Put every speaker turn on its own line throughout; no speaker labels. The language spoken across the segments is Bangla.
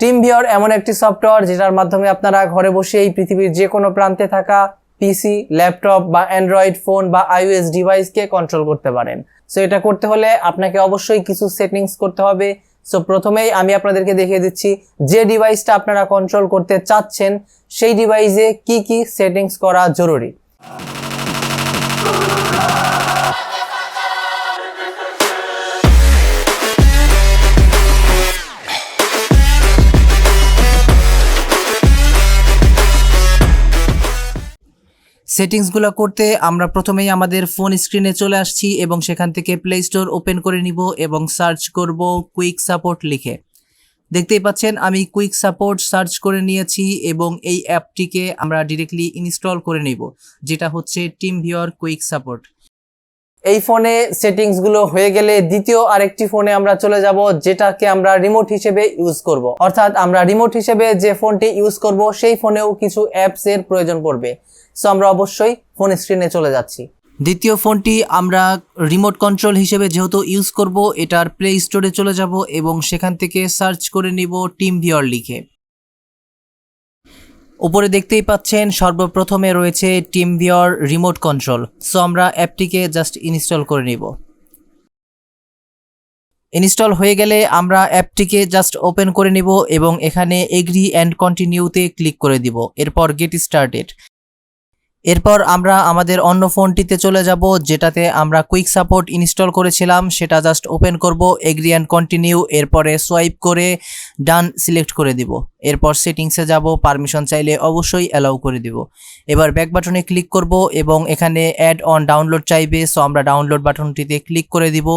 টিমভিউয়ার এমন একটি সফটওয়্যার যেটার মাধ্যমে আপনারা ঘরে বসেই পৃথিবীর যে কোনো প্রান্তে থাকা পিসি, ল্যাপটপ বা অ্যান্ড্রয়েড ফোন বা iOS ডিভাইসকে কন্ট্রোল করতে পারেন। সো এটা করতে হলে আপনাকে অবশ্যই কিছু সেটিংস করতে হবে। সো প্রথমেই আমি আপনাদেরকে দেখিয়ে দিচ্ছি যে ডিভাইসটা আপনারা কন্ট্রোল করতে চাচ্ছেন সেই ডিভাইসে কি কি সেটিংস করা জরুরি। সেটিংসগুলো করতে আমরা প্রথমেই আমাদের ফোন স্ক্রিনে চলে আসছি এবং সেখান থেকে প্লে স্টোর ওপেন করে নিব এবং সার্চ করব কুইক সাপোর্ট লিখে। দেখতেই পাচ্ছেন আমি কুইক সাপোর্ট সার্চ করে নিয়েছি এবং এই অ্যাপটিকে আমরা ডিরেক্টলি ইনস্টল করে নিব, যেটা হচ্ছে টিমভিউয়ার কুইক সাপোর্ট। এই ফোনে সেটিংসগুলো হয়ে গেলে দ্বিতীয় আরেকটি ফোনে আমরা চলে যাব, যেটাকে আমরা রিমোট হিসেবে ইউজ করব। অর্থাৎ আমরা রিমোট হিসেবে যে ফোনটি ইউজ করব সেই ফোনেও কিছু অ্যাপস এর প্রয়োজন পড়বে। সো আমরা অবশ্যই ফোন স্ক্রিনে চলে যাচ্ছি। দ্বিতীয় ফোনটি আমরা রিমোট কন্ট্রোল হিসেবে যেহেতু ইউজ করব, এটার প্লে স্টোরে চলে যাব এবং সেখান থেকে সার্চ করে নিব টিমভিউয়ার লিখে। উপরে দেখতেই পাচ্ছেন সর্বপ্রথমে রয়েছে টিমভিউয়ার রিমোট কন্ট্রোল। সো আমরা অ্যাপটিকে জাস্ট ইনস্টল করে নিব। ইনস্টল হয়ে গেলে আমরা অ্যাপটিকে জাস্ট ওপেন করে নিব এবং এখানে এগ্রি অ্যান্ড কন্টিনিউতে ক্লিক করে দিব। এরপর গেট স্টার্টেড। এরপর আমরা আমাদের অন্য ফোনটিতে চলে যাব, যেটাতে আমরা কুইক সাপোর্ট ইনস্টল করেছিলাম। সেটা জাস্ট ওপেন করব, এগ্রি অ্যান্ড কন্টিনিউ, এরপরে সোয়াইপ করে ডান সিলেক্ট করে দিব। এরপর সেটিংসে যাব, পারমিশন চাইলে অবশ্যই অ্যালাউ করে দিব। এবার ব্যাক বাটনে ক্লিক করব এবং এখানে অ্যাড অন ডাউনলোড চাইবে। সো আমরা ডাউনলোড বাটনটিতে ক্লিক করে দিব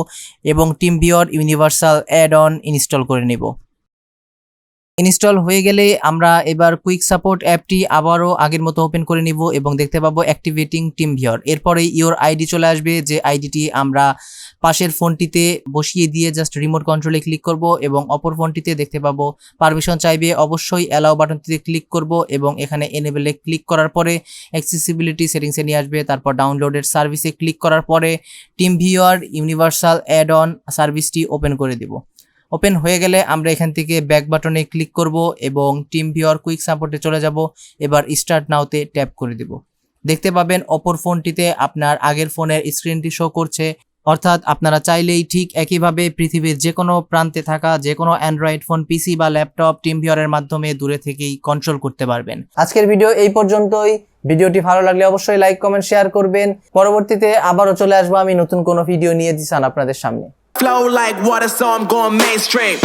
এবং TeamViewer universal add on install করে নিব। ইনস্টল হয়ে গেলে আমরা এবার কুইক সাপোর্ট অ্যাপটি আবারও আগের মতো ওপেন করে নিব এবং দেখতে পাবো অ্যাক্টিভেটিং টিমভিউয়ার। এরপরে ইওর আইডি চলে আসবে, যে আইডিটি আমরা পাশের ফোনটিতে বসিয়ে দিয়ে জাস্ট রিমোট কন্ট্রোলে ক্লিক করব এবং অপর ফোনটিতে দেখতে পাবো পারমিশন চাইবে, অবশ্যই অ্যালাউ বাটনটিতে ক্লিক করব এবং এখানে এনেবলে ক্লিক করার পরে অ্যাক্সেসিবিলিটি সেটিংসে নিয়ে আসবে। তারপর ডাউনলোডের সার্ভিসে ক্লিক করার পরে টিমভিউয়ার ইউনিভার্সাল অ্যাড অন সার্ভিসটি ওপেন করে দিব। ওপেন হয়ে গেলে আমরা এখান থেকে ব্যাক বাটনে ক্লিক করব এবং টিমভিউয়ার কুইক সাপোর্টে চলে যাব। এবার স্টার্ট নাওতে ট্যাপ করে দিব। দেখতে পাবেন অপর ফোনটিতে আপনার আগের ফোনের স্ক্রিনটি শো করছে। অর্থাৎ আপনারা চাইলেই ঠিক একইভাবে পৃথিবীর যে কোনো প্রান্তে থাকা যে কোনো অ্যান্ড্রয়েড ফোন, পিসি বা ল্যাপটপ টিমভিউয়ারের মাধ্যমে দূরে থেকেই কন্ট্রোল করতে পারবেন। আজকের ভিডিও এই পর্যন্তই। ভিডিওটি ভালো লাগলে অবশ্যই লাইক, কমেন্ট, শেয়ার করবেন। পরবর্তীতে আবারও চলে আসবো আমি নতুন কোনো ভিডিও নিয়ে, জিসান আপনাদের সামনে।
Flow like water, so I'm going mainstream.